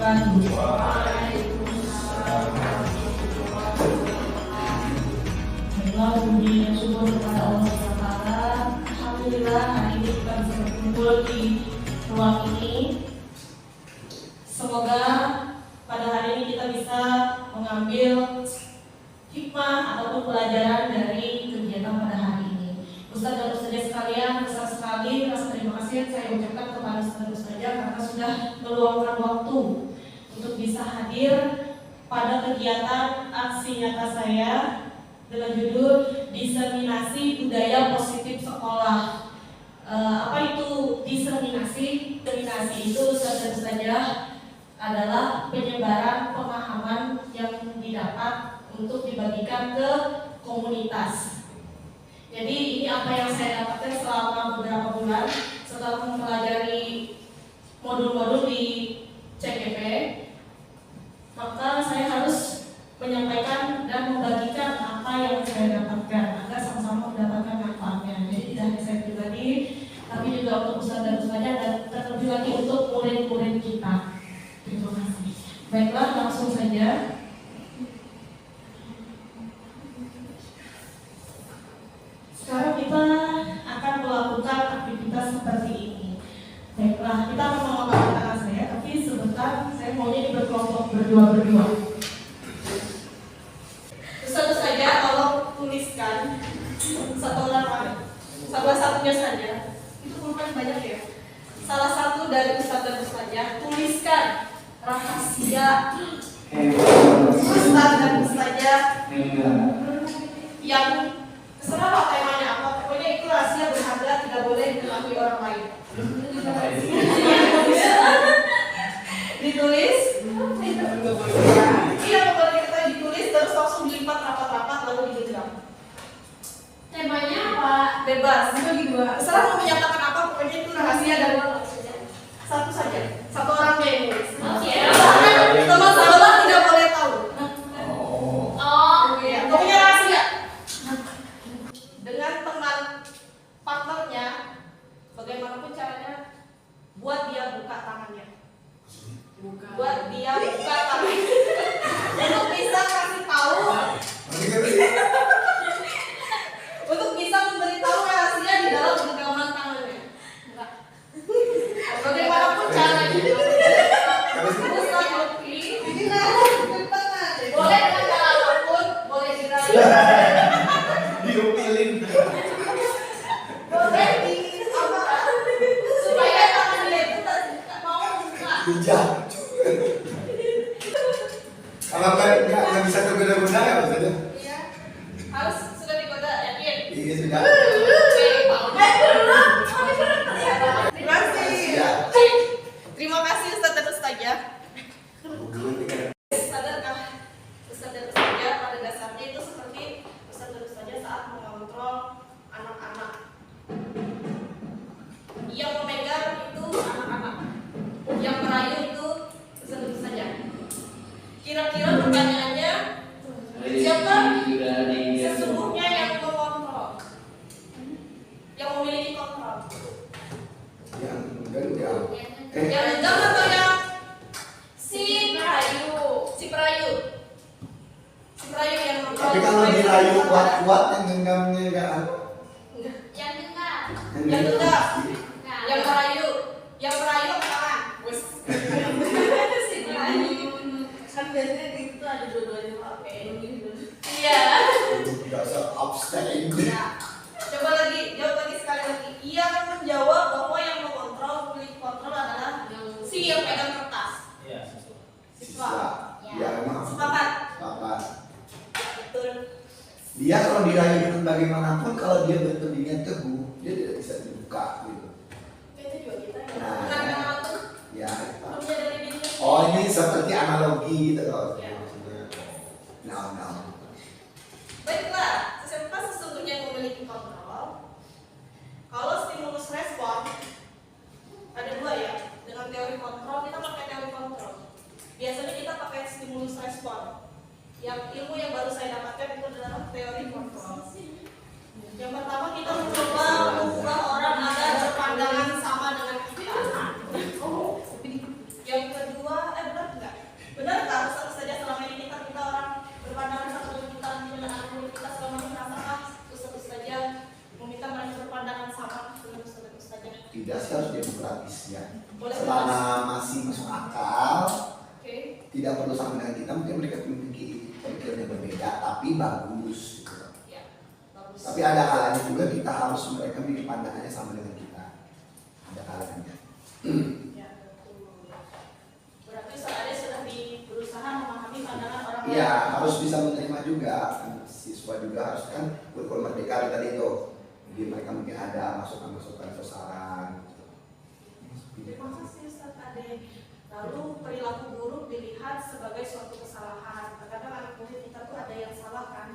wabarakatuh. Baiklah, puji dan syukur kepada Allah SWT. Alhamdulillah hari ini kita bisa berkumpul di ruang ini. Semoga pada hari ini kita bisa mengambil hikmah ataupun pelajaran dari kegiatan pada hari ini. Ustaz dan Ustazah sekalian, besar sekali rasa terima kasih yang saya ucapkan kepada Ustaz dan Ustazah karena sudah meluangkan waktu untuk bisa hadir pada kegiatan aksi nyata saya dengan judul Diseminasi Budaya Positif Sekolah. Apa itu diseminasi? Diseminasi itu Ustaz dan Ustazah adalah penyebaran pemahaman yang didapat untuk dibagikan ke komunitas. Jadi ini apa yang saya dapatkan selama beberapa bulan setelah mempelajari modul-modul di CGP, maka saya harus menyampaikan dan membagikan apa yang saya dapatkan agar sama-sama mendapatkan manfaatnya. Jadi tidak hanya saya pribadi, tapi juga untuk Ustaz dan Ustazah dan terlebih lagi untuk murid-murid kita. Terima kasih. Baiklah, langsung saja. Sekarang kita akan melakukan aktivitas seperti ini. Baiklah, kita akan mengangkat tangan saya, tapi sebentar saya maunya berkelompok berdua-berdua. Ustaz saja kalau tuliskan satu orang, salah satunya saja. Itu pulpen banyak ya. Salah satu dari Ustaz dan Ustazah tuliskan rahasia Ustaz dan Ustazah yang terserah lah temanya apa, pokoknya itu rahasia berharga, tidak boleh diketahui orang lain. Ditulis, iya boleh kita ditulis terus langsung dilipat rapat-rapat lalu digenggam. Temanya apa? Bebas, bagi dua. Terserah mau menyatakan apa, pokoknya itu rahasia dan satu saja, satu orangnya yang nulis. Teman-teman tidak boleh tahu. Oh, iya, pokoknya rahasia. Dengan teman partnernya, bagaimanapun caranya, buat dia buka tangannya. Buat dia buka tangannya. Untuk bisa kasih tahu, untuk bisa memberitahu rahasia di dalam genggaman tangannya. Bagaimanapun caranya, Ustaz Lutfi boleh dengan cara apapun, boleh dirayu. Diupilin. Boleh di apa? Supaya tangan dia itu mau buka. Bijak. Kalau nggak bisa tergoda-goda ya maksudnya? Iya. Harus sudah digoda, yakin? Iya sudah. Terima kasih. Terima kasih Ustaz dan Ustazah. Sadarkah Ustaz dan Ustazah pada dasarnya itu seperti Ustaz dan Ustazah saat mengontrol anak-anak. Yang memegang itu anak-anak, yang merayu itu Ustaz dan Ustazah. Kira-kira pertanyaannya, siapa sesungguhnya yang mengontrol, yang memiliki kontrol? Yang genggam. Yang genggam atau yang si perayu? Si perayu yang mengontrol. Tapi kalau dirayu kuat-kuat yang genggamnya enggak apa? Yang genggam, yang merayu apa tangan? Si perayu. Kan biasanya itu ada dua-duanya pakai gitu. Iya. Dasar abstain. Nah, coba lagi, jawab lagi sekali lagi. Yang menjawab bahwa yang mengontrol, memiliki kontrol adalah si yang pegang kertas. Iya, Siswa. Ya memang. Sepakat. Sepakat. Betul. Dia kalau dirayu itu bagaimanapun kalau dia berdirinya teguh, dia tidak bisa dibuka gitu. Itu juga kita ya. Nah, Bukan kenal tuh. Ya. Punya dari dirinya. Oh ini seperti analogi gitu loh. Ya. Maksudnya. Nah. Baiklah, siapa sesungguhnya yang memiliki kontrol? Kalau stimulus respon ada dua ya. Dengan teori kontrol kita pakai teori kontrol. Biasanya kita pakai stimulus respon. Yang ilmu yang baru saya dapatkan itu adalah teori kontrol. Yang pertama kita mencoba mengubah orang agar berpandangan sama dengan kita. Yang kedua, benar nggak? tidak perlu sama dengan kita, mungkin mereka memiliki pemikiran yang berbeda, tapi bagus. Gitu. Ya, bagus. Tapi ada kalanya juga kita harus mereka memiliki pandangannya sama dengan kita. Ada kalanya. Ya, betul. Berarti soalnya sudah berusaha memahami pandangan orang lain. Iya, harus bisa menerima juga. Siswa juga harus kan kurikulum merdeka tadi itu. Jadi mereka mungkin ada masukan-masukan atau saran. Terima kasih Ustaz Ade. Lalu perilaku buruk dilihat sebagai suatu kesalahan. Kadang-kadang anak murid kita tuh ada yang salah kan.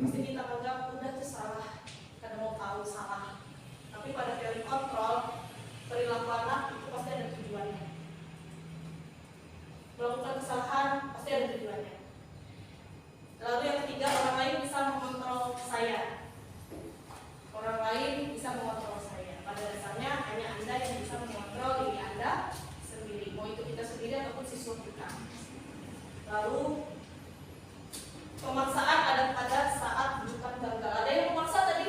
Pasti kita anggap udah tuh salah, karena mau tahu salah. Tapi pada teori kontrol, perilaku anak itu pasti ada tujuannya. Melakukan kesalahan pasti ada tujuannya. Lalu yang ketiga, orang lain bisa mengontrol saya. Orang lain bisa mengontrol saya. Pada dasarnya hanya Anda yang bisa mengontrol diri Anda sendiri. Mau itu kita sendiri ataupun siswa kita. Lalu pemaksaan ada pada saat bukan gagal. Ada yang memaksa tadi?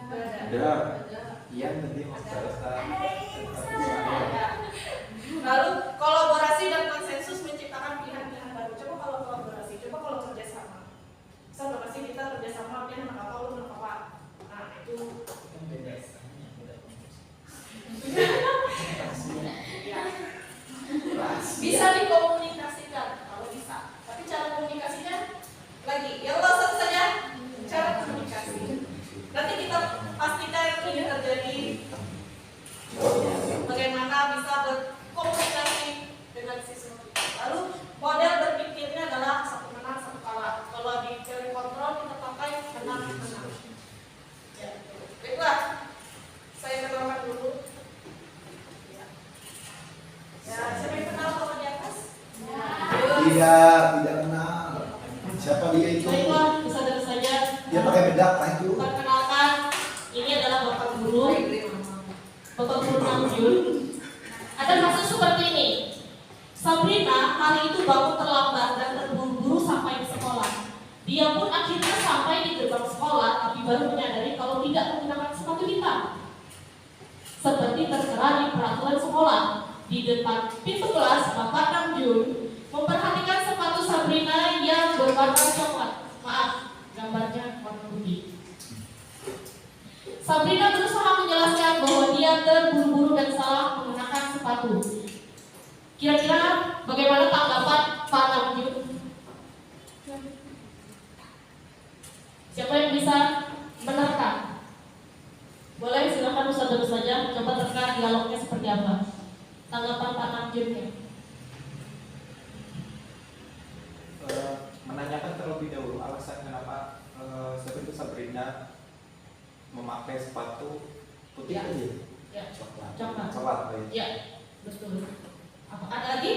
Ada. Iya tadi masalah. Lalu kolaborasi dan konsensus menciptakan pilihan-pilihan baru. Coba kalau kolaborasi, coba kalau kerjasama. Misal lokasi kita kerjasama, dia anak apa, lu anak apa. Nah itu ya. Bisa dikomunikasikan kalau bisa. Tapi cara komunikasinya lagi, ya Allah satu saja cara komunikasi. Nanti kita pastikan ini terjadi. Bagaimana bisa berkomunikasi dengan siswa kita. Lalu model berpikirnya adalah satu menang satu kalah. Kalau di teori kontrol kita pakai menang. Ya, baiklah. Saya kenalkan dulu. Ya, siapa yang kenal kalau di atas? Tidak kenal. Siapa dia itu? Baiklah, bisa dengar saja. Dia pakai bedak lah itu. Perkenalkan, ini adalah Bapak Guru. Bapak Guru Namjun. Ada kasus seperti ini. Sabrina hari itu bangun terlambat dan terburu-buru sampai di sekolah. Dia pun akhirnya sampai di gerbang sekolah, tapi baru menyadari kalau tidak menggunakan sepatu hitam. Seperti tertera di peraturan sekolah. Di depan pintu kelas, Bapak Namjun memperhatikan sepatu Sabrina yang berwarna coklat. Maaf, gambarnya warna putih. Sabrina berusaha menjelaskan bahwa dia terburu-buru dan salah menggunakan sepatu. Kira-kira bagaimana tanggapan Pak Namjun? Siapa yang bisa menerka? Boleh, silakan Ustaz saja. Coba terka dialognya seperti apa. Tanggapan Pak Namjunnya. Menanyakan terlebih dahulu alasan kenapa seperti Sabrina memakai sepatu putih Ya. aja. Ya, Coklat. coklat. Coklat. Ya, betul. Apa ada lagi?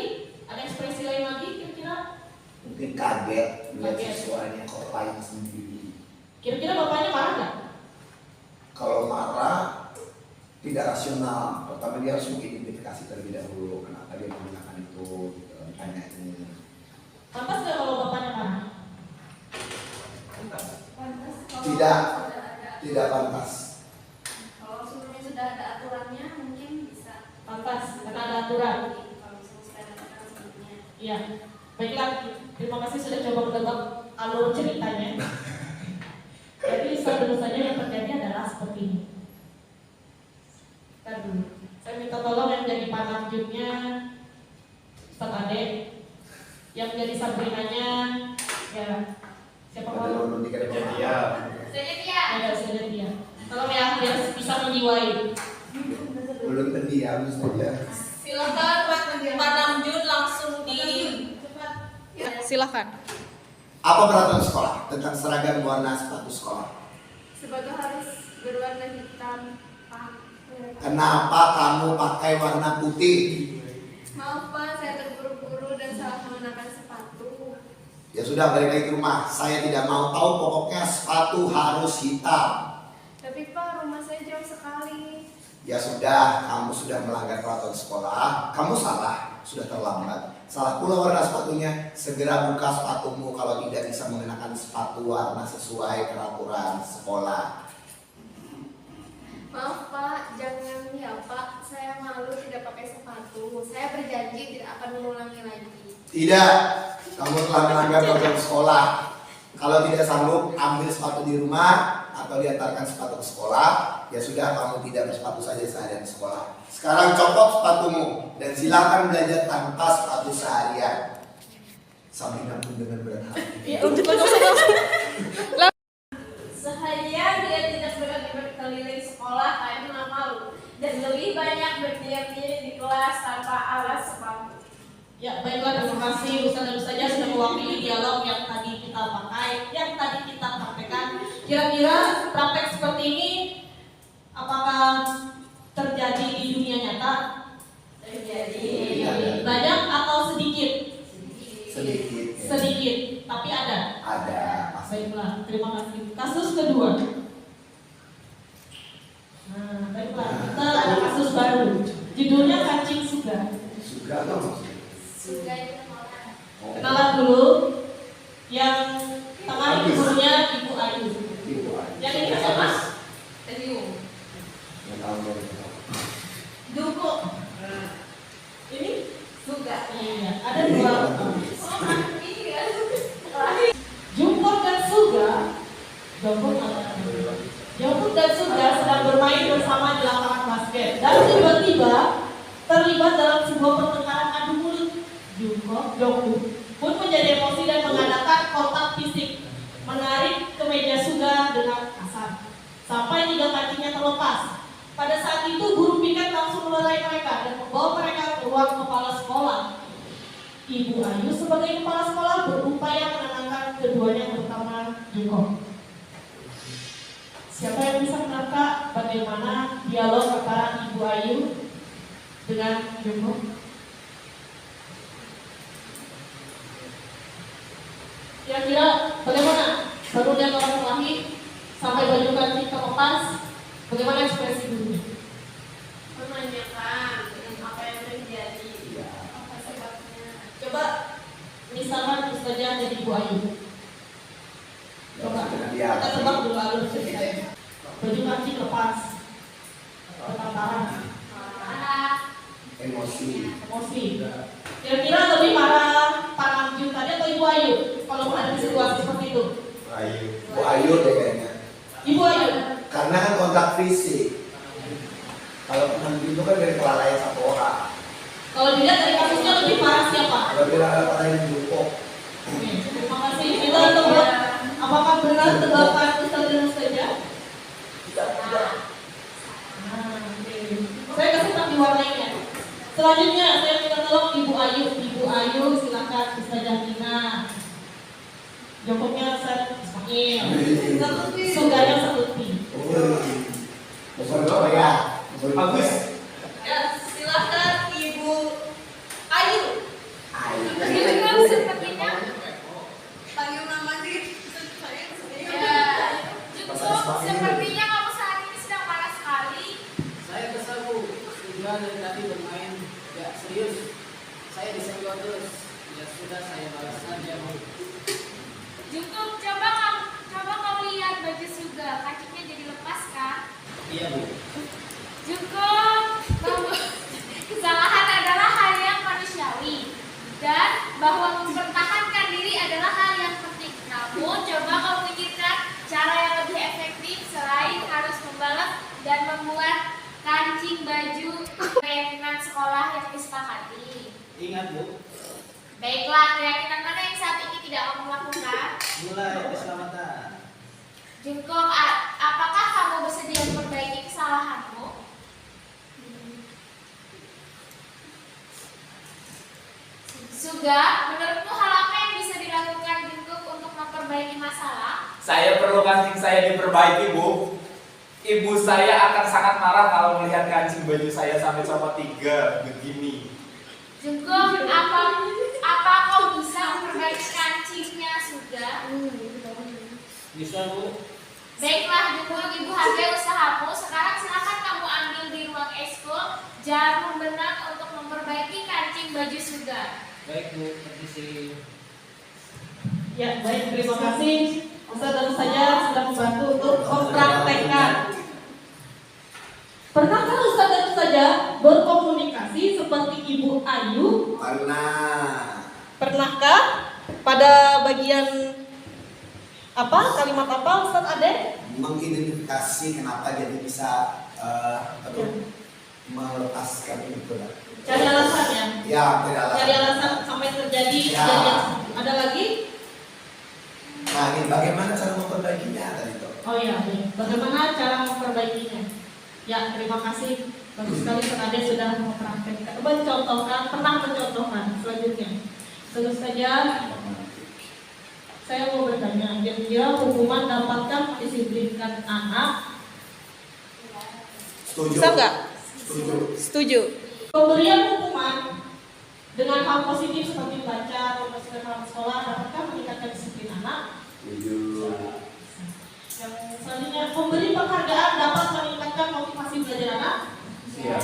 Ada ekspresi lain lagi kira-kira? Mungkin kaget melihat Kaget. siswanya kok lain sendiri. Kira-kira bapaknya marah nggak? Kalau marah tidak rasional. Pertama dia harus mengidentifikasi terlebih dahulu kenapa dia menggunakan itu, gitu, tanya ini. Pantas nggak kalau bapaknya marah? Tidak pantas. Kalau sebelumnya sudah ada aturannya mungkin bisa. Pantas, karena ada aturan. Kalau misalnya sudah ada aturan sebelumnya. Iya. Baiklah, terima kasih sudah coba menebak alur ceritanya. Jadi tentu saja yang terjadi adalah seperti ini. Ntar dulu. Saya minta tolong yang jadi Pak Namjunnya Ustaz Ade, yang jadi Sabrinanya ya siapa Ada mau? nonton di Jadi kerja ya. Jadi dia. Ada saya dia. Tolong ya biar bisa menjiwai. belum pendiam saja. Silakan Pak Namjun langsung di silakan. Apa peraturan sekolah tentang seragam warna sepatu sekolah? Sepatu harus berwarna hitam. Kenapa kamu pakai warna putih? Maaf Pak, saya terburu-buru dan salah menggunakan sepatu. Ya sudah, balik lagi ke rumah. Saya tidak mau tahu, pokoknya sepatu harus hitam. Tapi Pak, rumah saya jauh sekali. Ya sudah, kamu sudah melanggar peraturan sekolah. Kamu salah, sudah terlambat. Salah pula warna sepatunya. Segera buka sepatumu kalau tidak bisa mengenakan sepatu warna sesuai peraturan sekolah. Maaf Pak, jangan ya Pak. Saya malu tidak pakai sepatu. Saya berjanji tidak akan mengulangi lagi. Tidak, kamu telah melanggar peraturan sekolah. Kalau tidak sanggup, ambil sepatu di rumah atau diantarkan sepatu ke sekolah. Ya sudah, kamu tidak bersepatu saja seharian di sekolah. Sekarang copot sepatumu dan silakan belajar tanpa sepatu seharian. Sabrina pun dengan berat hati. Seharian dia tidak berani berkeliling sekolah karena malu dan lebih banyak berdiam diri di kelas tanpa alas sepatu. Ya, baiklah, terima kasih Ustaz dan Ustazah sudah mewakili dialog yang tadi kita pakai, yang tadi kita praktekkan. Kira-kira praktek seperti ini apakah terjadi di dunia nyata? Terjadi. Banyak atau sedikit? Sedikit. Ya. Sedikit, tapi ada. Ada. Baiklah, terima kasih. Kasus kedua. Nah, baiklah, kita ada kasus baru. Judulnya Kancing Suga. Suka dong. Sudah itu malah. Kenalan dulu. Yang tengah ibunya Ibu Ayu. Ibu Ayu. Yang ini siapa? Tedium. Yang tahu dari itu. Duko. Ini Suga. iya, ada dua. Iya. Jungkook dan Suga. Jungkook dan Suga sedang bermain bersama di lapangan basket dan tiba-tiba terlibat dalam sebuah pertengkaran adu mulut. Jungkook pun menjadi emosi dan mengadakan kontak fisik, menarik kemeja Suga dengan kasar sampai 3 kakinya terlepas. Pada saat itu guru piket langsung melerai mereka dan membawa mereka ke ruang kepala sekolah. Ibu Ayu sebagai kepala sekolah berupaya menenangkan keduanya terutama Jungkook. Siapa yang bisa menerka bagaimana dialog antara Ibu Ayu dengan Jungkook? Kira-kira bagaimana? Baru dia orang kelahi sampai baju kancing terlepas, bagaimana ekspresi gurunya? Menanyakan dengan apa yang terjadi. Apa sebabnya? Coba misalkan Ustazah jadi Ibu Ayu. Coba kita tebak dulu alur ceritanya. Baju kancing lepas, bertamparan, Marah. Emosi. emosi. Kira-kira lebih marah Pak Namjun tadi atau Ibu Ayu kalau menghadapi situasi seperti itu? Bu Ayu deh kayaknya. Ibu Ayu. Karena kan kontak fisik. Kalau pernah itu kan dari kelalaian satu orang. Kalau dilihat dari kasusnya lebih parah siapa? Kalau dia ada yang Jungkook. Oke, terima kasih. Kita tebak. Apakah benar tebakan Ustaz dan Ustazah? Oke. Saya kasih tahu warnanya. Selanjutnya saya minta tolong Ibu Ayu. Ibu Ayu silakan Ustazah Tina. Jongkoknya Ustaz Ismail. Suganya Satuti. Betul ya. Bagus. Ya, silakan Ibu Ayu. Jungkook sepertinya Panggil nama sih. ya. Jungkook sepertinya kamu saat ini sedang marah sekali. Saya kesal Bu, sudah dari tadi bermain gak serius. Saya disenggol terus. Ya sudah saya balas saja Bu. Jungkook, coba kamu lihat baju Suga, kakinya jadi lepas kan? Iya Bu. Jungkook, kesalahan adalah hal yang manusiawi dan bahwa mempertahankan diri adalah hal yang penting. Namun coba kamu pikirkan cara yang lebih efektif selain harus membalas dan membuat kancing baju keyakinan sekolah yang disepakati. Ingat Bu, Baiklah, keyakinan mana yang saat ini tidak kamu lakukan? mulai keselamatan. Jungkook, apakah kamu bersedia memperbaiki kesalahanmu? Suga, menurutmu hal apa yang bisa dilakukan Jungkook untuk memperbaiki masalah? Saya perlu kancing saya diperbaiki, Bu. Ibu saya akan sangat marah kalau melihat kancing baju saya sampai copot 3 begini. Jungkook, apa kau bisa memperbaiki kancingnya Suga? Bisa Bu. Baiklah Jungkook, ibu hargai usahamu. Sekarang silakan kamu ambil di ruang ekskul jarum benang untuk memperbaiki kancing baju Suga. Baik Bu, permisi. Ya, baik, terima kasih. Ustaz dan Ustazah sudah membantu untuk mempraktekkan. Pernahkah Ustaz dan Ustazah saja berkomunikasi seperti Ibu Ayu? Pernahkah pada bagian apa, kalimat apa Ustadz Ade? Mengidentifikasi kenapa jadi bisa melepaskan itu lah. Cari alasannya. Ya, tidak Cari alasan sampai terjadi Ya. kejadian. Ada lagi? Nah, ini bagaimana cara memperbaikinya tadi itu? Oh iya, bagaimana cara memperbaikinya? Ya, terima kasih. Bagus sekali Ustadz Ade sudah mencontohkan, pernah mencontohkan. Selanjutnya, tentu saja saya mau bertanya, kira-kira hukuman dapatkah mendisiplinkan anak? Setuju. Bisa nggak? Setuju. Setuju. Pemberian hukuman dengan hal positif seperti baca atau melaksanakan sekolah dapatkah meningkatkan disiplin anak? Setuju. Yang selanjutnya, memberi penghargaan dapat meningkatkan motivasi belajar anak? Iya.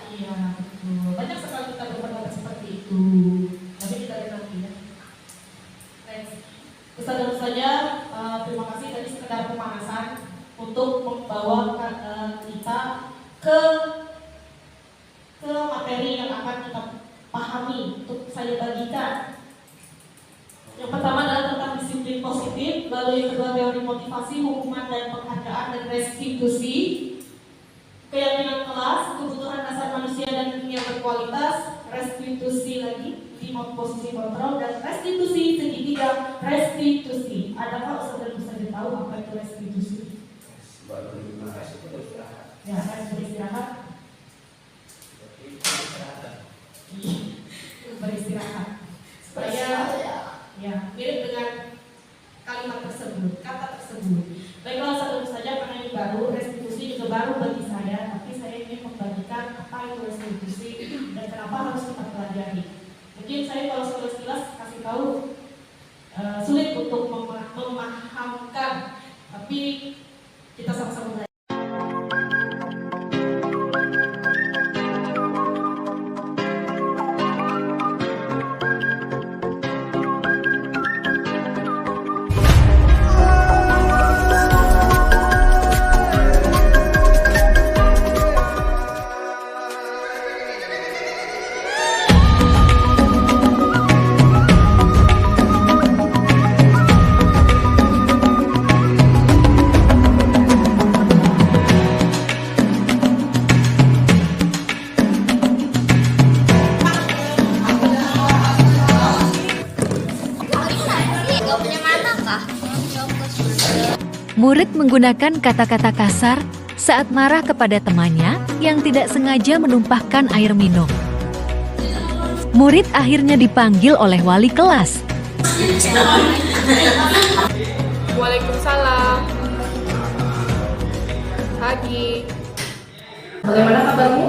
Iya, betul. Banyak sekali kita berpendapat seperti itu. Tapi kita lihat nanti ya. Next. Ustaz saja, terima kasih tadi sekedar pemanasan untuk membawa kita ke materi yang akan kita pahami untuk saya bagikan. Yang pertama adalah tentang disiplin positif, lalu yang kedua teori motivasi, hukuman dan penghargaan dan restitusi, keyakinan kelas, kebutuhan dasar manusia dan dunia berkualitas, restitusi lagi, di posisi kontrol, dan restitusi segitiga restitusi. Adakah Ustaz dan tahu apa itu restitusi? Ya, kan beristirahat. Beristirahat. Supaya ya mirip dengan kalimat tersebut, kata tersebut. Baiklah, satu saja karena ini baru, restitusi juga baru bagi saya, tapi saya ingin membagikan apa itu restitusi dan kenapa harus kita pelajari. Mungkin saya kalau sekilas kasih tahu sulit untuk memahamkan, tapi kita sama-sama belajar. Murid menggunakan kata-kata kasar saat marah kepada temannya yang tidak sengaja menumpahkan air minum. Murid akhirnya dipanggil oleh wali kelas. Waalaikumsalam. Pagi. Bagaimana kabarmu?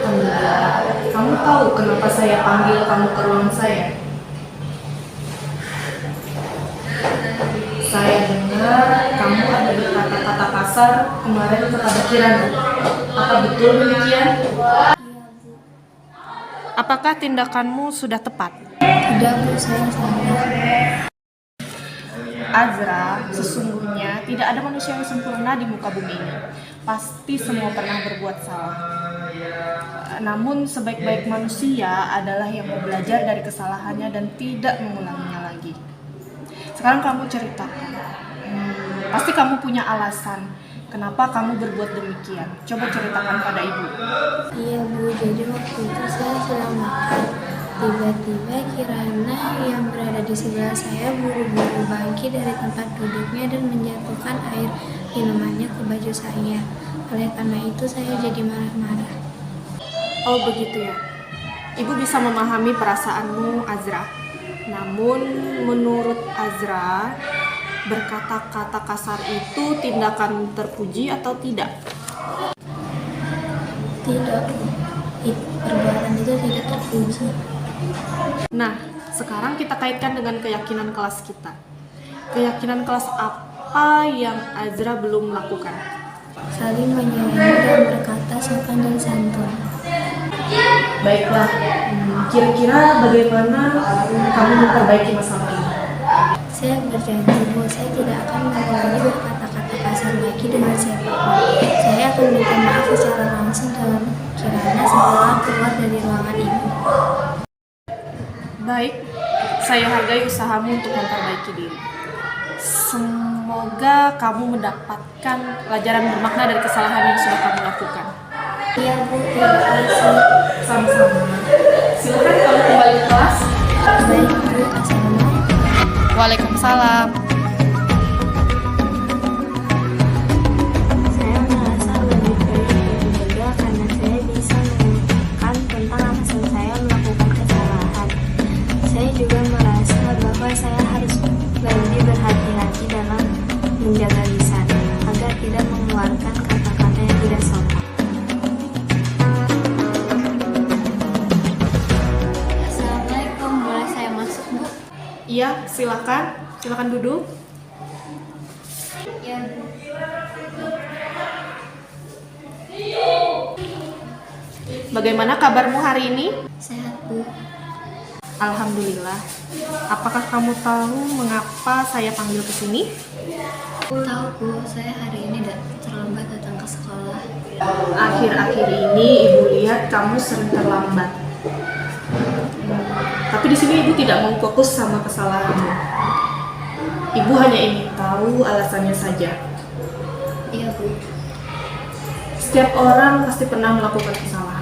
Alhamdulillah. Kamu tahu kenapa saya panggil kamu ke ruangan saya? Saya dengar kamu ada berkata-kata kasar kemarin kepada Kirana. Apa betul demikian? Apakah tindakanmu sudah tepat? Tidak, Bu, saya salah. Azra, sesungguhnya tidak ada manusia yang sempurna di muka bumi ini. Pasti semua pernah berbuat salah. Namun sebaik-baik manusia adalah yang mau belajar dari kesalahannya dan tidak mengulanginya lagi. Sekarang kamu ceritakan. Pasti kamu punya alasan kenapa kamu berbuat demikian. Coba ceritakan pada ibu. Iya, Bu, jadi waktu itu saya sedang makan. Tiba-tiba Kirana yang berada di sebelah saya buru-buru bangkit dari tempat duduknya dan menjatuhkan air minumannya ke baju saya. Oleh karena itu saya jadi marah-marah. Oh begitu ya. Ibu bisa memahami perasaanmu, Azra. Namun menurut Azra, berkata-kata kasar itu tindakan terpuji atau tidak? Tidak, Bu. Perbuatan itu tidak terpuji. Nah, sekarang kita kaitkan dengan keyakinan kelas kita. Keyakinan kelas apa yang Azra belum lakukan? Saling menyayangi dan berkata sopan dan santun. Baiklah, kira-kira bagaimana kamu memperbaiki masalah ini? Saya berjanji, Bu, saya tidak akan mengulangi berkata-kata kasar lagi. laki dengan siapapun. Saya akan minta maaf secara langsung dalam kirana setelah keluar dari ruangan ibu. Baik, saya hargai usahamu untuk memperbaiki diri. Semoga kamu mendapatkan pelajaran bermakna dari kesalahan yang sudah kamu lakukan. Iya Bu, terima kasih. Sama-sama. Silakan kamu kembali ke kelas. Baik Bu, assalamualaikum. Waalaikumsalam. Saya merasa lebih baik juga karena saya bisa menemukan tentang alasan saya melakukan kesalahan. Saya juga merasa bahwa saya harus lebih berhati-hati dalam menjaga lisan agar tidak mengeluarkan kata-kata yang tidak sopan. Assalamualaikum, boleh saya masuk Bu? Iya, silakan. Silakan duduk. Ya Bu. Bagaimana kabarmu hari ini? Sehat Bu. Alhamdulillah. Apakah kamu tahu mengapa saya panggil ke sini? Tahu Bu, saya hari ini terlambat datang ke sekolah. Akhir-akhir ini ibu lihat kamu sering terlambat. Tapi di sini ibu tidak mau fokus sama kesalahanmu. Ibu hanya ingin tahu alasannya saja. Iya Bu. Setiap orang pasti pernah melakukan kesalahan.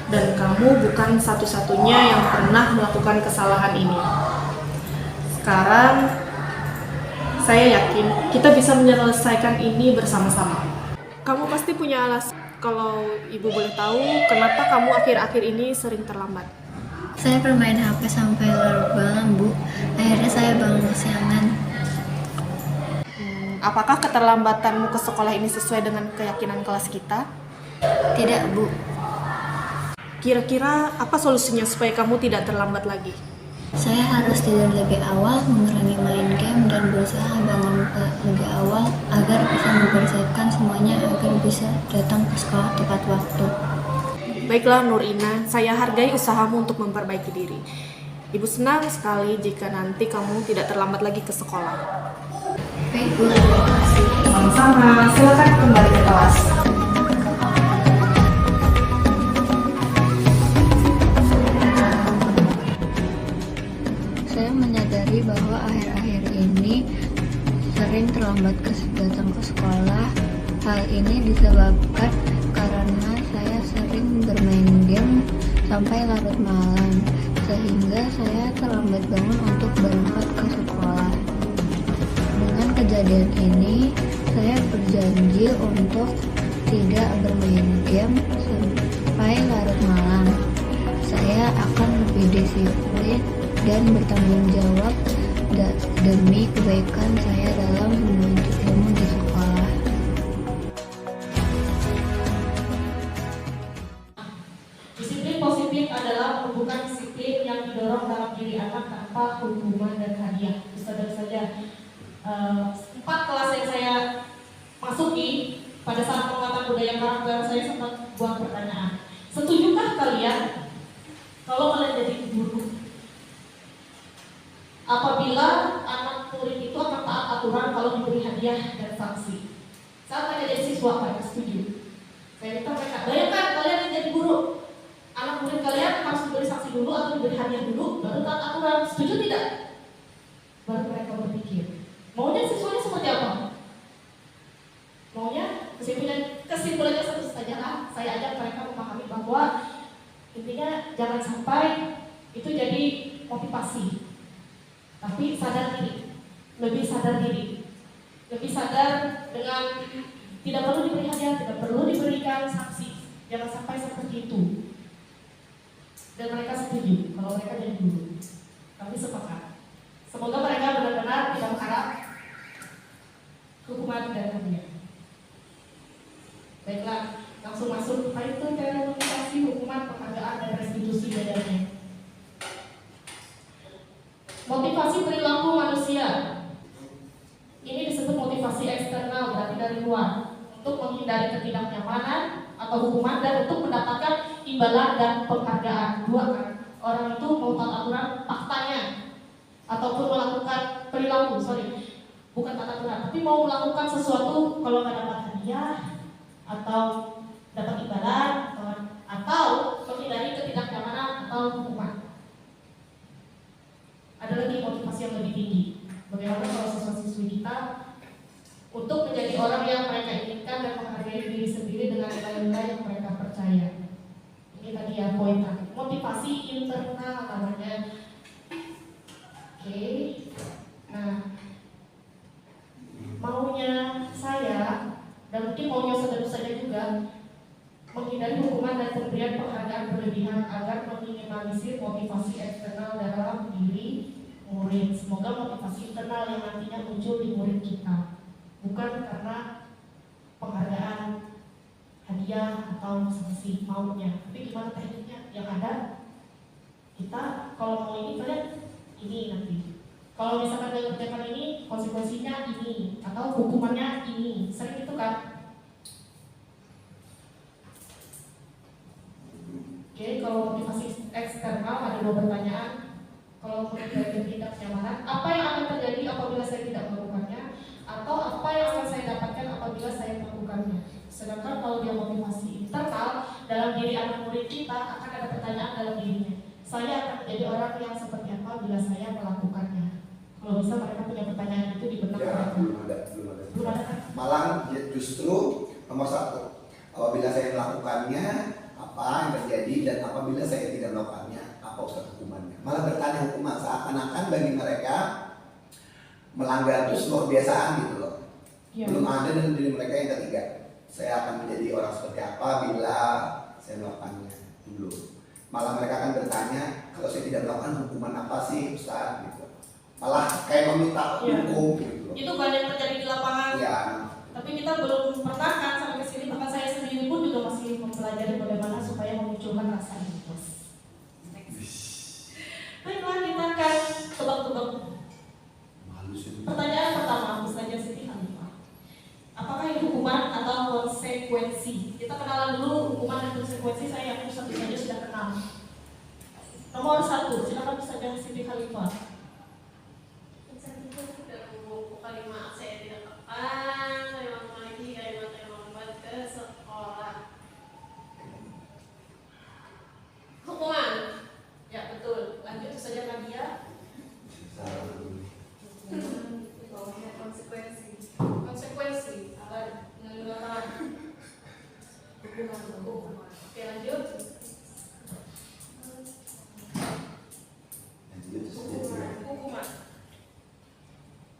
Dan kamu bukan satu-satunya yang pernah melakukan kesalahan ini. Sekarang, saya yakin kita bisa menyelesaikan ini bersama-sama. Kamu pasti punya alasan. Kalau ibu boleh tahu, kenapa kamu akhir-akhir ini sering terlambat? Saya bermain HP sampai larut malam Bu. Akhirnya saya bangun kesiangan. Apakah keterlambatanmu ke sekolah ini sesuai dengan keyakinan kelas kita? Tidak Bu. Kira-kira apa solusinya supaya kamu tidak terlambat lagi? Saya harus tidur lebih awal, mengurangi main game, dan berusaha bangun lebih awal agar bisa mempersiapkan semuanya agar bisa datang ke sekolah tepat waktu. Baiklah Nurina, saya hargai usahamu untuk memperbaiki diri. Ibu senang sekali jika nanti kamu tidak terlambat lagi ke sekolah. Baik Bu, terima kasih. Sama-sama, silakan kembali ke kelas. Saya menyadari bahwa akhir-akhir ini sering terlambat datang ke sekolah. Hal ini disebabkan karena saya sering bermain game sampai larut malam, sehingga saya terlambat bangun untuk berangkat ke sekolah. Dengan kejadian ini, saya berjanji untuk tidak bermain game sampai larut malam. Saya akan lebih disiplin dan bertanggung jawab demi kebaikan saya dalam menuntut ilmu di sekolah. Disiplin positif adalah merupakan disiplin yang didorong dalam diri anak tanpa hukuman dan hadiah. Saudara saja, 4 kelas yang saya masuki pada saat penguatan budaya karakter, saya sempat buat pertanyaan. Setujukah kalian kalau kalian jadi guru? Apabila anak murid itu akan taat aturan kalau diberi hadiah dan sanksi. Saat mereka jadi siswa, mereka setuju. Saya minta mereka, bayangkan kalian yang jadi guru. Anak murid kalian harus diberi sanksi dulu atau diberi hadiah dulu, baru taat aturan. Setuju tidak? Baru mereka berpikir. Maunya siswanya seperti apa? Maunya kesimpulannya satu saja lah. Saya ajak mereka memahami bahwa intinya jangan sampai itu jadi motivasi, tapi sadar diri, lebih sadar dengan tidak perlu diberi hadiah, tidak perlu diberikan sanksi, jangan sampai seperti itu. Dan mereka setuju kalau mereka jadi guru. Kami sepakat. Semoga mereka benar-benar tidak mengharap hukuman dan hadiah. Baiklah, langsung masuk. Apa itu motivasi, hukuman, penghargaan, dan restitusi bedanya? Motivasi perilaku manusia. Ini disebut motivasi eksternal, berarti dari luar, untuk menghindari ketidaknyamanan atau hukuman dan untuk mendapatkan imbalan dan penghargaan. Dua kan, orang itu mau taat aturan faktanya ataupun melakukan perilaku, bukan taat aturan, tapi mau melakukan sesuatu kalau nggak dapat hadiah atau dapat imbalan atau menghindari ketidaknyamanan atau hukuman. Ada lagi motivasi yang lebih tinggi. Bagaimana kalau siswa-siswi kita untuk menjadi orang yang mereka inginkan dan menghargai diri sendiri dengan nilai-nilai yang mereka percaya. Ini tadi ya poin tadi. Motivasi internal namanya. Oke. Nah, maunya saya dan mungkin maunya saudara-saudara juga menghindari hukuman dan pemberian penghargaan berlebihan agar meminimalisir motivasi eksternal dalam diri murid. Semoga motivasi internal yang nantinya muncul di murid kita bukan karena penghargaan, hadiah atau sanksi maunya, tapi gimana tekniknya yang ada. Kita kalau mau ini kalian ini nanti. Kalau misalkan kalian kerjakan ini, konsekuensinya ini atau hukumannya ini. Sering itu kan? Oke, kalau motivasi eksternal ada 2 pertanyaan. Kalau murid belajar tidak nyamanan, apa yang akan terjadi apabila saya tidak melakukannya? Atau apa yang akan saya dapatkan apabila saya melakukannya? Sedangkan kalau dia motivasi internal dalam diri anak murid kita akan ada pertanyaan dalam dirinya. Saya akan menjadi orang yang seperti apa bila saya melakukannya? Kalau bisa mereka punya pertanyaan itu di benak mereka. Belum ada. Malah justru nomor 1, apabila saya melakukannya apa yang terjadi, dan apabila saya tidak melakukannya apa Ustaz hukumannya. Malah bertanya hukuman, seakan-akan bagi mereka melanggar itu sebuah kebiasaan gitu loh. Ya. Belum ada dalam diri mereka yang ketiga, saya akan menjadi orang seperti apa bila saya melakukannya dulu. Malah mereka akan bertanya, kalau saya tidak melakukan hukuman apa sih Ustaz gitu. Malah kayak meminta hukum gitu. Itu banyak terjadi di lapangan. Ya. Tapi kita belum pernah kan sampai ke sini, bahkan saya sendiri pun juga masih mempelajari bagaimana supaya memunculkan rasa ikhlas. Baiklah, kita akan tebak-tebak. Pertanyaan pertama, misalnya Siti Khalifah. Apakah ini hukuman atau konsekuensi? Kita kenalan dulu hukuman dan konsekuensi. Saya yakin satu saja sudah kenal. Nomor 1, silakan saja Siti Khalifah. Kalimat saya tidak tepat, memang lagi kalimat yang membuat ke sekolah. Hukuman, ya betul. Lanjut saja Nadia. Konsekuensi, apa dengan hukuman. Oke, lanjut. Hukuman.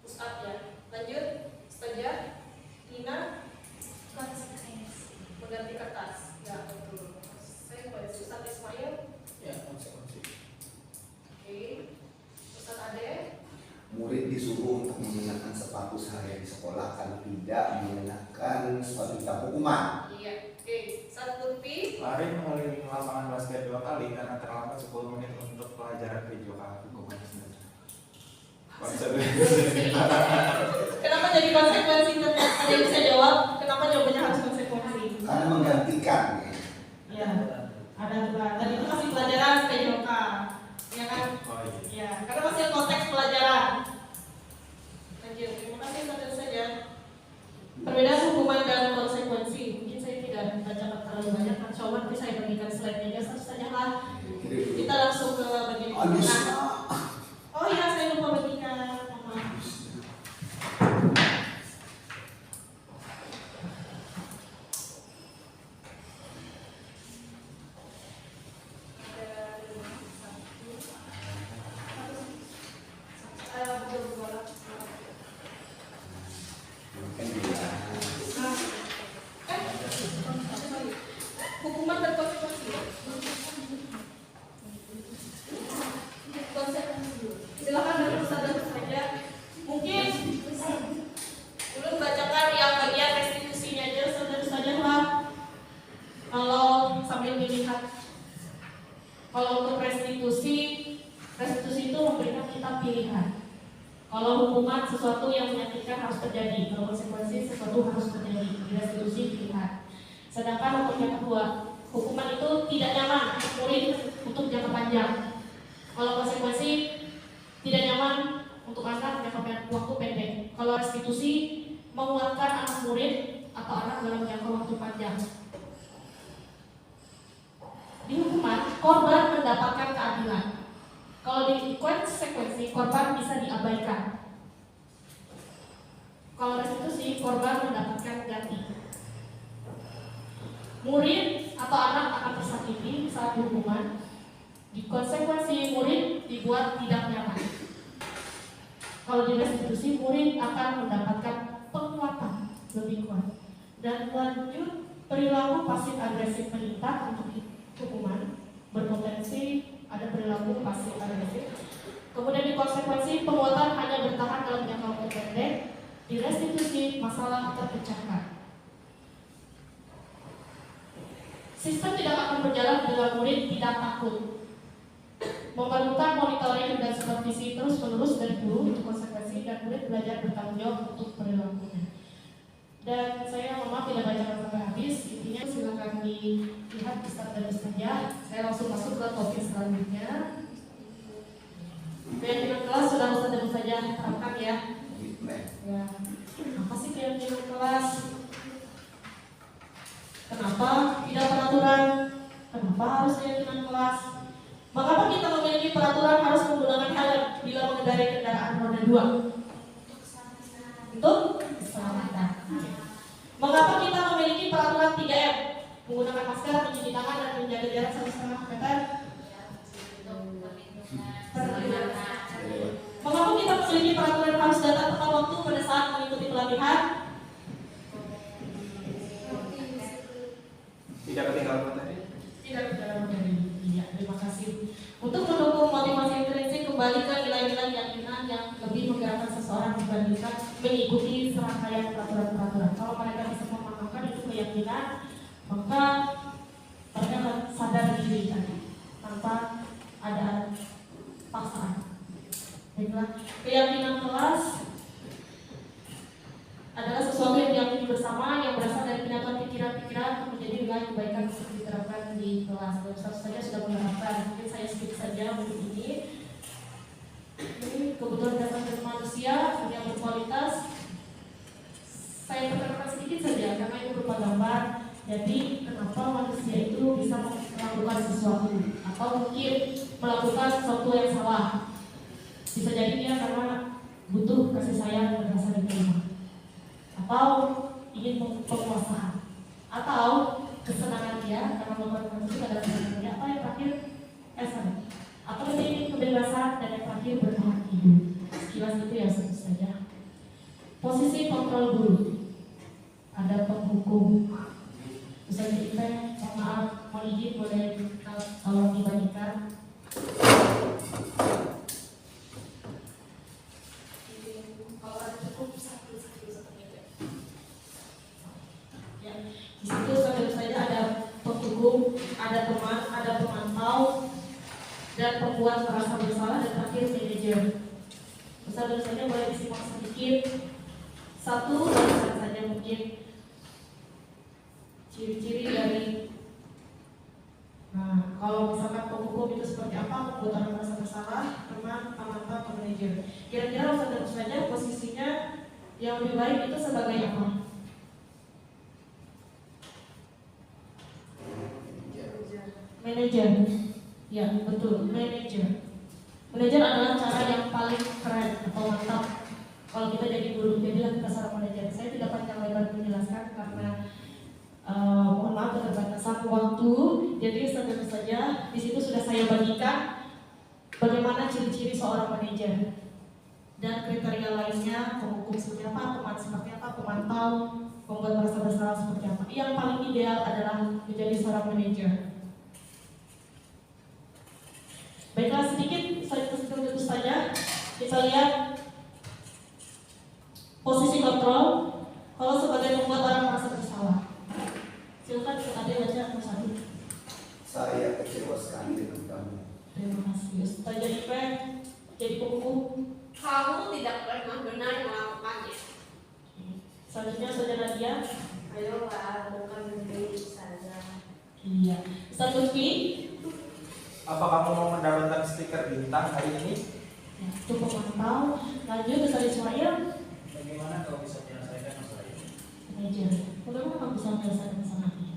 Ustaz ya. Lanjut. Ustazah Nina. Mengganti kertas. Ya betul. Saya pada Ustaz Ismail. Ya, konsekuensi. Oke. Ustaz Ade. Murid disuruh untuk mengenakan sepatu sehari di sekolah, kalau tidak mengenakan sepatu hitam hukuman. Iya. Oke. Ustaz Lutfi. Lari mengelilingi lapangan basket 2 kali karena terlambat 10 menit untuk pelajaran video hukumannya sendiri. Kenapa jadi konsekuensi? Ada yang bisa jawab? Kenapa jawabannya harus konsekuensi? Karena menggantikan. Ya, ada juga. Tadi itu masih pelajaran PJOK, ya kan? Oh iya. Ya, karena masih konteks pelajaran. Lanjut, terima kasih saja. Perbedaan hukuman dan konsekuensi. Mungkin saya tidak baca terlalu banyak, kan coba nanti saya bagikan slide-nya satu saja lah. Kita langsung ke bagian oh iya, saya lupa bagikan. Hukuman dan konsekuensi. Silakan dari Ustaz saja. Mungkin belum bacakan yang bagian restitusinya aja, saja lah. Kalau sambil dilihat, kalau untuk restitusi itu memberikan kita pilihan. Kalau hukuman sesuatu yang menyakitkan harus terjadi, kalau konsekuensi sesuatu harus terjadi. Restitusi pilihan. Sedangkan untuk yang kedua, hukuman itu tidak nyaman murid untuk jangka panjang. Kalau konsekuensi tidak nyaman untuk anak jangka waktu pendek. Kalau Kalau restitusi menguatkan anak murid atau anak dalam jangka waktu panjang. Di hukuman, korban mendapatkan keadilan. Kalau di konsekuensi, korban bisa diabaikan. Kalau restitusi, korban mendapatkan ganti. Murid atau anak akan tersakiti saat dihukuman. Di konsekuensi, murid dibuat tidak nyaman. Kalau di restitusi, murid akan mendapatkan penguatan lebih kuat. Dan lanjut, perilaku pasif agresif meningkat untuk hukuman, berpotensi ada perilaku pasif agresif. Kemudian di konsekuensi, penguatan hanya bertahan dalam jangka waktu pendek. Di restitusi, masalah terpecahkan. Sistem tidak akan berjalan bila murid tidak takut. Memerlukan monitoring dan supervisi terus-menerus dari guru untuk konsekuensi, dan murid belajar bertanggung jawab untuk perilakunya. Dan saya mohon maaf tidak bacakan sampai habis. Intinya silakan dilihat Ustaz dan Ustazah. Saya langsung masuk ke topik selanjutnya. Keyakinan kelas sudah Ustaz dan Ustazah terangkan ya. Ya. Apa sih keyakinan kelas? Kenapa tidak peraturan? Kenapa harus keyakinan kelas? Mengapa kita memiliki peraturan harus menggunakan helm bila mengendarai kendaraan roda 2? Untuk keselamatan. Mengapa kita memiliki peraturan 3M? Menggunakan masker, mencuci tangan, dan menjaga jarak 1,5 meter. Mengapa kita memiliki peraturan harus datang tepat waktu pada saat mengikuti pelatihan? Tidak ketinggalan materi. Tidak ketinggalan materi. Iya, terima kasih. Untuk mendukung motivasi intrinsik, kembali ke nilai-nilai keyakinan yang lebih menggerakkan seseorang dibandingkan mengikuti serangkaian peraturan-peraturan. Kalau mereka bisa memahamkan itu keyakinan, maka mereka akan sadar diri tadi tanpa ada paksaan. Baiklah, keyakinan kelas adalah sesuatu yang diyakini bersama, yang berasal dari kenyataan pikiran-pikiran untuk menjadi nilai kebaikan yang diterapkan di kelas. Dan saya sudah menerapkan, mungkin saya skip saja untuk ini. Ini kebutuhan dasar dari manusia yang berkualitas. Saya terangkan sedikit saja karena itu berupa gambar. Jadi kenapa manusia itu bisa melakukan sesuatu atau mungkin melakukan sesuatu yang salah. Bisa jadi dia karena butuh kasih sayang dan rasa diterima, atau ingin penguasaan, atau kesenangan dia karena melakukan itu adalah kesenangan dia, atau yang terakhir atau ini kebebasan, dan yang terakhir bertahan hidup. Sekilas itu ya saja. Posisi kontrol guru, ada penghukum. Ustaz Ipe, mohon maaf, mohon izin boleh tolong dibagikan. Kalau ada cukup satu ya. Di situ saja ada penghukum, ada teman, ada pemantau, dan pembuat merasa bersalah, dan terakhir manajer. Ustaz saja boleh disimak sedikit. Satu saja mungkin ciri-ciri dari. Nah, kalau misalkan penghukum itu seperti apa, membuat orang merasa bersalah, teman, pemantau, manajer. Kira-kira Ustaz saja posisinya yang lebih baik itu sebagai apa? Manajer. Ya, betul, manajer. Manajer adalah cara yang paling keren atau mantap kalau kita jadi guru. Jadilah kita seorang manajer. Saya tidak panjang lebar menjelaskan karena mohon maaf keterbatasan waktu. Jadi tentu saja di situ sudah saya bagikan bagaimana ciri-ciri seorang manajer dan kriteria lainnya, penghukum seperti apa, teman seperti apa, pemantau, pembuat merasa bersalah seperti apa. Yang paling ideal adalah menjadi seorang manajer. Baiklah, sedikit saya tentu saja kita lihat posisi kontrol. Kalau sebagai membuat orang merasa bersalah, silakan ada baca satu. Saya kecewa sekali dengan kamu. Terima kasih. Ustaz Ipe jadi penghukum. Kamu tidak pernah benar melakukannya. Selanjutnya Saudara Nadia. Ayolah, bukan diri saja. Iya. Ustaz Lutfi. Apa kamu mau mendapatkan stiker bintang hari ini? Ya, itu pemantau. Lanjut Ustaz Ismail. Bagaimana kau bisa menyelesaikan masalah ini? Meja. Bagaimana kamu bisa menyelesaikan masalah ini?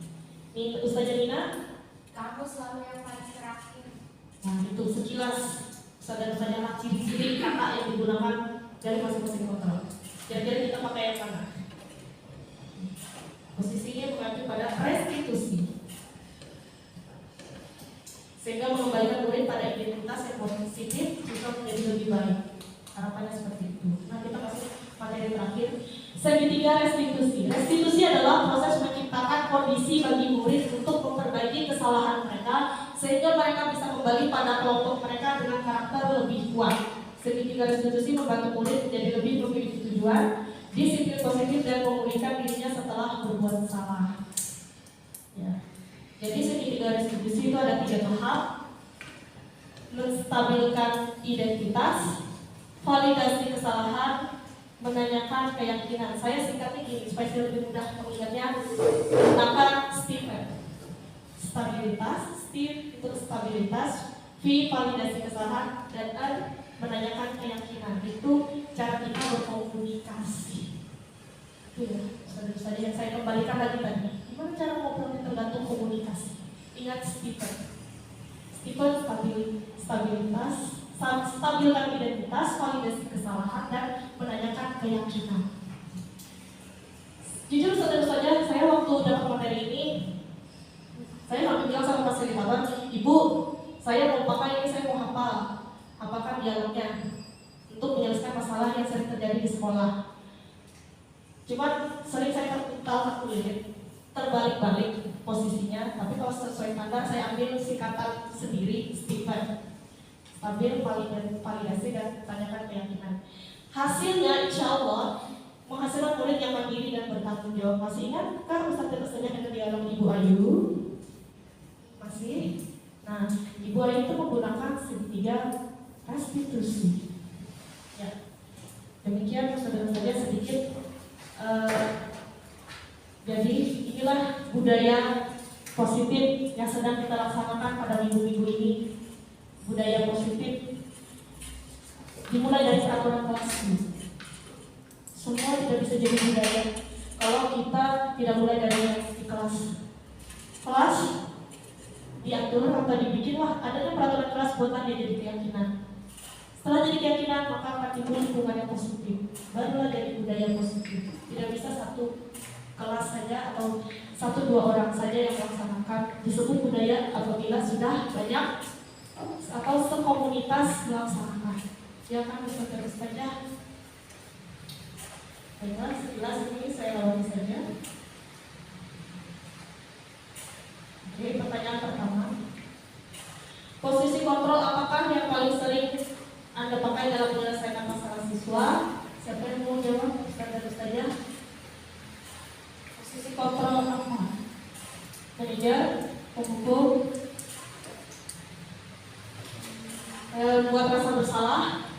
Nih, Ustazah Nina, Kamu selalu yang paling terakhir. nah itu sekilas Ustazah ciri-ciri kata yang digunakan dari masing-masing kontrol. Kira-kira kita pakai yang mana? Posisinya mengacu pada restitusi, sehingga mengembalikan murid pada identitas yang positif juga menjadi lebih baik. Harapannya seperti itu. Nah, kita masuk materi terakhir. Segitiga restitusi. Restitusi adalah proses menciptakan kondisi bagi murid untuk memperbaiki kesalahan mereka sehingga mereka bisa kembali pada kelompok mereka dengan karakter lebih kuat. Segitiga restitusi membantu murid menjadi lebih memiliki tujuan, disiplin positif dan memulihkan dirinya setelah berbuat salah. Ya. Jadi segitiga restitusi itu ada 3 tahap: menstabilkan identitas, validasi kesalahan, menanyakan keyakinan. Saya singkatnya gini supaya lebih mudah mengingatnya. Gunakan Stephen. Stabilitas, Steve itu stabilitas, V validasi kesalahan, dan N menanyakan keyakinan. Itu cara kita berkomunikasi. Itu ya, saudara-saudara yang saya kembalikan lagi tadi. Gimana cara ngobrolnya tergantung komunikasi. Ingat Stephen. Stephen stabilitas, stabilkan identitas, validasi kesalahan, dan menanyakan keyakinan. Jujur saudara-saudara, saya waktu dapat materi ini, saya nggak bilang sama fasilitator, Ibu, saya mau pakai ini, saya mau hafalkan dialognya untuk menyelesaikan masalah yang sering terjadi di sekolah. Cuman sering saya tertawa kulit, terbalik-balik posisinya, tapi kalau sesuai standar saya ambil singkatan sendiri, Stephen. Stabil, validasi, dan tanyakan keyakinan. Hasilnya insya Allah menghasilkan murid yang mandiri dan bertanggung jawab. Masih ingat kan Ustazah dengan dialog Ibu Ayu? Masih? Nah, Ibu Ayu itu menggunakan segitiga restitusi. Ya. Demikian saudara-saudara sedikit. Jadi inilah budaya positif yang sedang kita laksanakan pada minggu-minggu ini. Budaya positif dimulai dari peraturan kelas. Semua tidak bisa jadi budaya kalau kita tidak mulai dari di kelas. Kelas diatur atau dibikinlah adanya peraturan kelas buatan dia jadi keyakinan. Setelah jadi keyakinan maka akan timbul lingkungan yang positif. Barulah jadi budaya positif. Tidak bisa satu kelas saja atau 1-2 orang saja yang melaksanakan. Disebut budaya apabila sudah banyak atau sekomunitas melaksanakan. Ya kan, bisa terus saja. Baiklah, sekilas ini saya lewati saja. Oke, pertanyaan pertama. Posisi kontrol apakah yang paling sering Anda pakai dalam menyelesaikan masalah siswa? Siapa yang mau jawab? Terus saja. Posisi kontrol apa? Manajer, pemukul, buat rasa bersalah,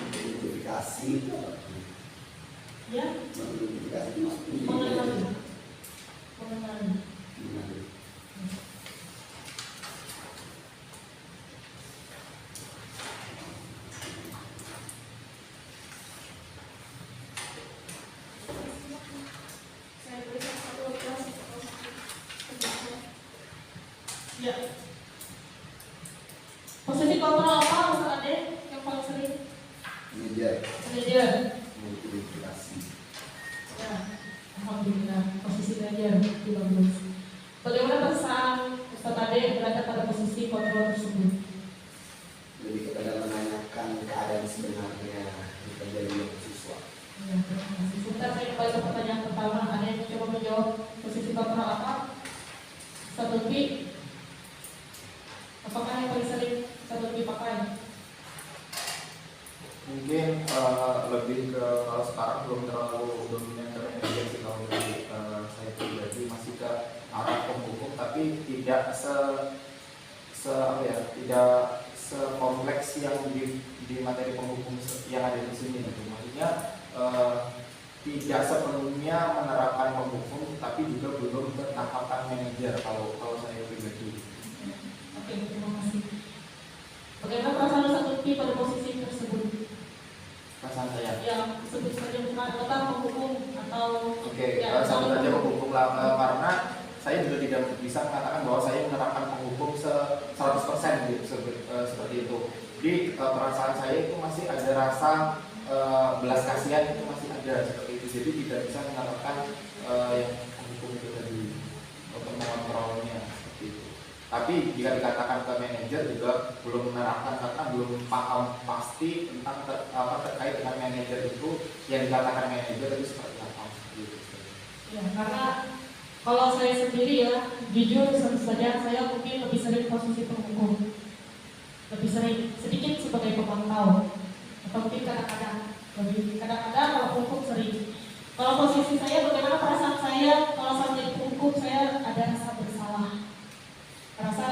Identifikasi. ya, Identifikasi. mengenali. Saya berikan satu kelas. Ya. Posisi kontrol apa Ustaz Ade yang paling sering? Manajer. Identifikasi. Ya, alhamdulillah posisi manajer itu bagus. Bagaimana perasaan Ustaz Ade berada pada posisi kontrol tersebut? Lebih kepada menanyakan keadaan sebenarnya yang terjadi di siswa. Ya, terima kasih. Sebentar saya kembali ke pertanyaan pertama. Ada yang coba menjawab posisi kontrol apa? Ustaz Lutfi, apakah yang paling sering Ustaz Lutfi pakai? Mungkin lebih ke kalau sekarang belum terlalu dominan ke manajer sih, kalau dari saya pribadi masih ke arah penghukum, tapi tidak tidak sekompleks yang di materi penghukum yang ada di sini gitu. Maksudnya tidak sepenuhnya menerapkan penghukum, tapi juga belum ke tahapan manajer kalau saya pribadi. Oke, terima kasih. Bagaimana perasaan Ustaz Lutfi pada posisi tersebut? Oke, Ya, satu saja penghukum lah, karena saya juga tidak bisa mengatakan bahwa saya menerapkan penghukum 100% gitu, seperti itu. Jadi perasaan saya itu masih ada rasa belas kasihan, itu masih ada seperti itu. Jadi tidak bisa menerapkan yang penghukum itu tadi untuk mengontrolnya seperti itu. Tapi jika dikatakan ke manajer juga belum menerapkan karena belum paham pasti tentang terkait dengan manajer itu, yang dikatakan manajer itu seperti apa gitu. Ya, karena kalau saya sendiri ya, jujur tentu saja saya mungkin lebih sering posisi penghukum, lebih sering sedikit sebagai pemantau, atau mungkin kadang-kadang kalau penghukum sering. Kalau posisi saya, bagaimana perasaan saya kalau saya menjadi penghukum, saya ada rasa bersalah, rasa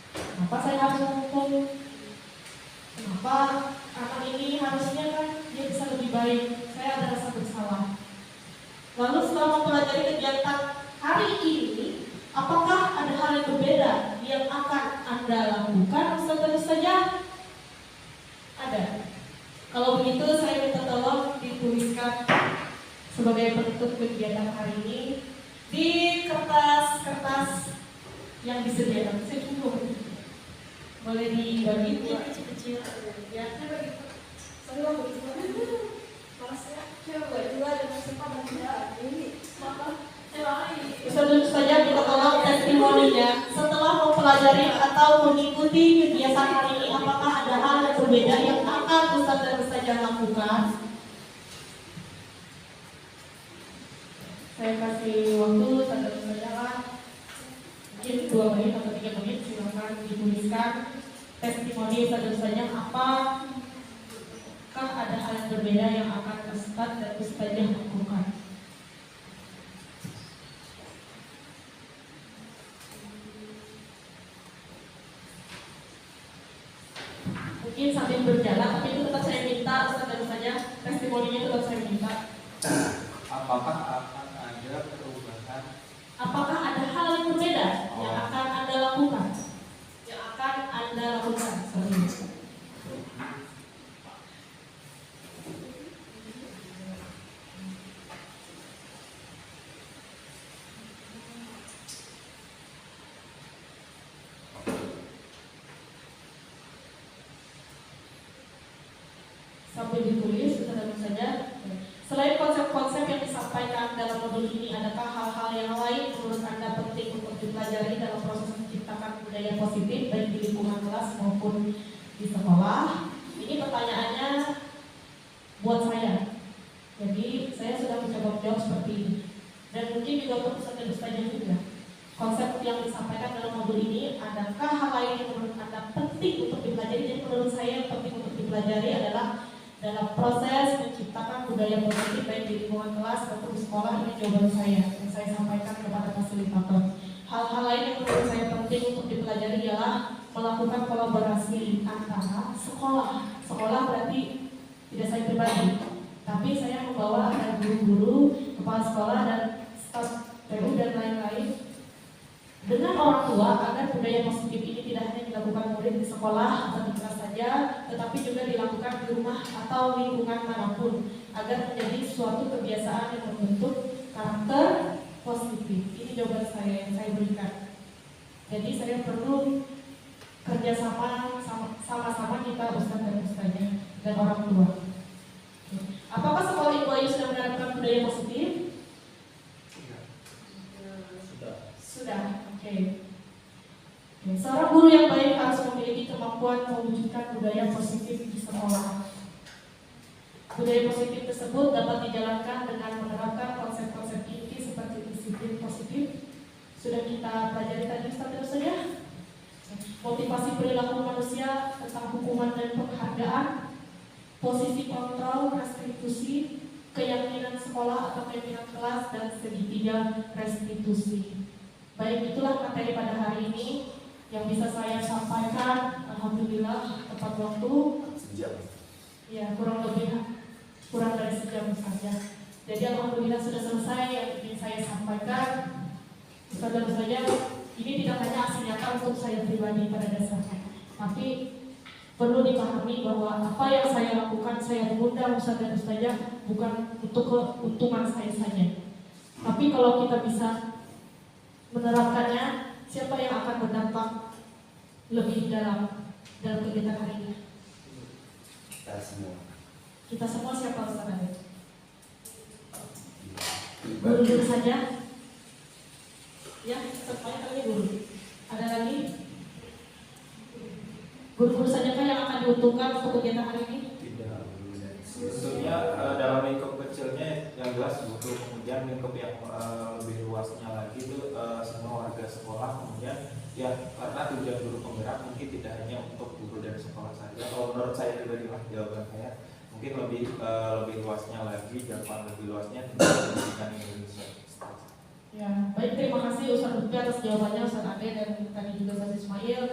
kenapa saya harus menghukum, kenapa anak ini harusnya kan dia bisa lebih baik, saya ada rasa bersalah. Lalu setelah mempelajari kegiatan hari ini, apakah ada hal yang berbeda yang akan Anda lakukan? Tentu saja ada. Kalau begitu saya minta tolong dituliskan sebagai penutup kegiatan hari ini di kertas-kertas yang disediakan. Saya tunggu. Boleh dibagi kecil-kecil. Ya, saya bagi. Saya bagi. Tentu saja kita tolong testimoninya setelah mempelajari atau mengikuti kegiatan hari ini, apakah ada hal yang berbeda yang akan Ustaz dan Ustazah lakukan? Saya kasih waktu Ustaz dan Ustazah mungkin 2 menit atau 3 menit, silakan dituliskan testimoni Ustaz dan Ustazah apakah ada hal yang berbeda yang akan Ustaz dan Ustazah lakukan. Mungkin sambil berjalan, tapi itu tetap saya minta Ustaz dan Ustazah, testimoninya tetap saya minta. Apakah akan ada perubahan? Apakah ada hal yang berbeda yang akan Anda lakukan? Yang akan Anda lakukan seperti itu. Sambil ditulis, kita tentu saja. Selain konsep-konsep yang disampaikan dalam modul ini, adakah hal-hal yang lain menurut Anda penting untuk dipelajari dalam proses menciptakan budaya positif baik di lingkungan kelas maupun di sekolah? Ini pertanyaannya buat saya. Jadi saya sudah mencoba jawab seperti ini. Dan mungkin juga untuk Ustaz dan Ustazah juga. Konsep yang disampaikan dalam modul ini, adakah hal lain yang menurut Anda penting untuk dipelajari? Jadi menurut saya yang penting untuk dipelajari adalah dalam proses menciptakan budaya positif baik di lingkungan kelas maupun di sekolah. Ini jawaban saya yang saya sampaikan kepada fasilitator. Hal-hal lain yang menurut saya penting untuk dipelajari ialah melakukan kolaborasi antara sekolah berarti tidak saya pribadi, tapi saya membawa ada guru-guru, kepala sekolah dan staf PU dan lain-lain dengan orang tua agar budaya positif ini tidak hanya dilakukan murid di sekolah atau di kelas saja, tetapi juga dilakukan di rumah atau lingkungan manapun agar menjadi suatu kebiasaan yang membentuk karakter positif. Ini jawaban saya yang saya berikan. Jadi saya perlu kerjasama sama-sama kita Ustaz dan Ustazah dan orang tua. Apakah sekolah Ibu Ayu sudah menerapkan budaya positif? Sudah. Oke. Seorang guru yang baik harus memiliki kemampuan mewujudkan budaya positif di sekolah. Budaya positif tersebut dapat dijalankan dengan menerapkan konsep-konsep inti seperti disiplin positif. Sudah kita pelajari tadi Ustaz saja. Motivasi perilaku manusia tentang hukuman dan penghargaan, posisi kontrol, restitusi, keyakinan sekolah atau keyakinan kelas, dan segitiga restitusi. Baik, itulah materi pada hari ini yang bisa saya sampaikan. Alhamdulillah tepat waktu. Sejam. Ya, kurang dari sejam saja. Jadi alhamdulillah sudah selesai yang ingin saya sampaikan. Ustaz dan Ustazah, ini tidak hanya aksi nyata untuk saya pribadi pada dasarnya, tapi perlu dipahami bahwa apa yang saya lakukan, saya mengundang Ustaz dan Ustazah bukan untuk keuntungan saya saja, Tapi kalau kita bisa menerapkannya, siapa yang akan berdampak lebih dalam kegiatan hari ini? Kita semua. Kita semua siapa Ustaz Adit? Guru-guru saja? Ya, semuanya kali guru. Ada lagi? Guru-guru saja kan yang akan diuntungkan untuk kegiatan hari ini? Tidak. Tentunya dalam lingkup kecilnya yang jelas butuh, kemudian lingkup yang lebih luasnya lagi itu semua warga sekolah, kemudian ya karena tujuan guru penggerak mungkin tidak hanya untuk guru dari sekolah saja. Kalau menurut saya pribadi lah jawaban saya mungkin lebih luasnya lagi, jangkauan lebih luasnya tentang pendidikan Indonesia. Ya, baik, terima kasih Ustaz Lutfi atas jawabannya Ustaz Ade dan tadi juga Ustaz Ismail.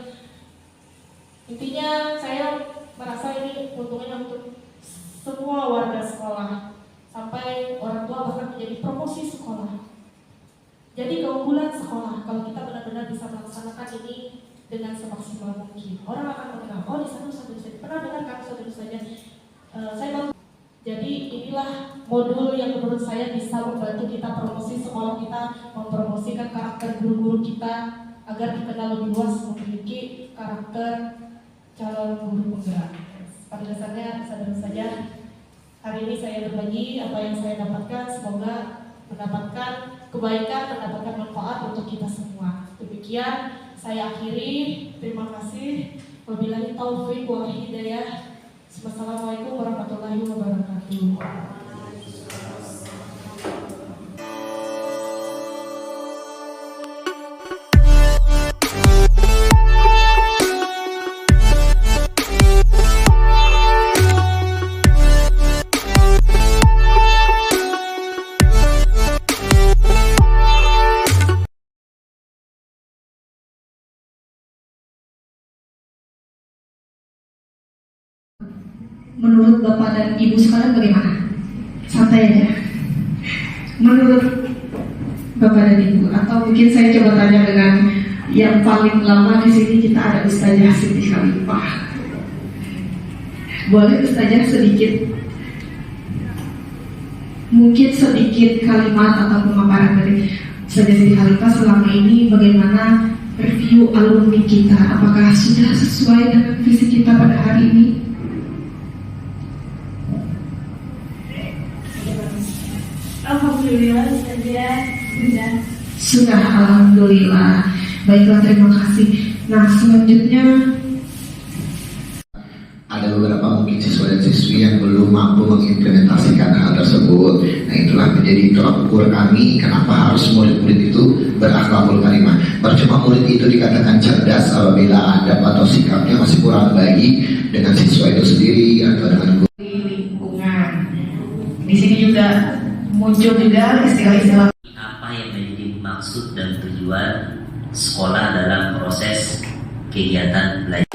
Intinya saya merasa ini untungnya untuk semua warga sekolah, sampai orang tua bahkan menjadi promosi sekolah. Jadi keunggulan sekolah kalau kita benar-benar bisa melaksanakan ini dengan semaksimal mungkin. Orang akan mengenal, oh di sana Ustaz Lutfi pernah dengar kan Ustaz Lutfi saja. Saya mau. Jadi inilah modul yang menurut saya bisa membantu kita promosi sekolah kita, mempromosikan karakter guru-guru kita agar dikenal lebih luas, memiliki karakter calon guru penggerak. Pada dasarnya sadar saja hari ini saya berbagi apa yang saya dapatkan, semoga mendapatkan kebaikan, mendapatkan manfaat untuk kita semua. Demikian saya akhiri, terima kasih. Wabillahi taufiq wal hidayah. Wassalamualaikum warahmatullahi wabarakatuh. Menurut Bapak dan Ibu sekarang bagaimana? Santai aja. Menurut Bapak dan Ibu, atau mungkin saya coba tanya dengan yang paling lama di sini, kita ada Ustazah Siti Khalifah. Boleh Ustazah mungkin sedikit kalimat atau pemaparan dari Ustazah Siti Khalifah selama ini, bagaimana review alumni kita, apakah sudah sesuai dengan visi kita pada hari ini? Alhamdulillah Sudah, alhamdulillah. Baiklah, terima kasih. Nah, selanjutnya Ada beberapa mungkin siswa dan siswi yang belum mampu mengimplementasikan hal tersebut. Nah, itulah menjadi tolak ukur kami kenapa harus murid-murid itu berakhlakul karimah. Percuma murid itu dikatakan cerdas apabila adab atau sikapnya masih kurang baik dengan siswa itu sendiri atau dengan guru. lingkungan. Di sini juga muncul juga istilah-istilah apa yang menjadi maksud dan tujuan sekolah dalam proses kegiatan belajar.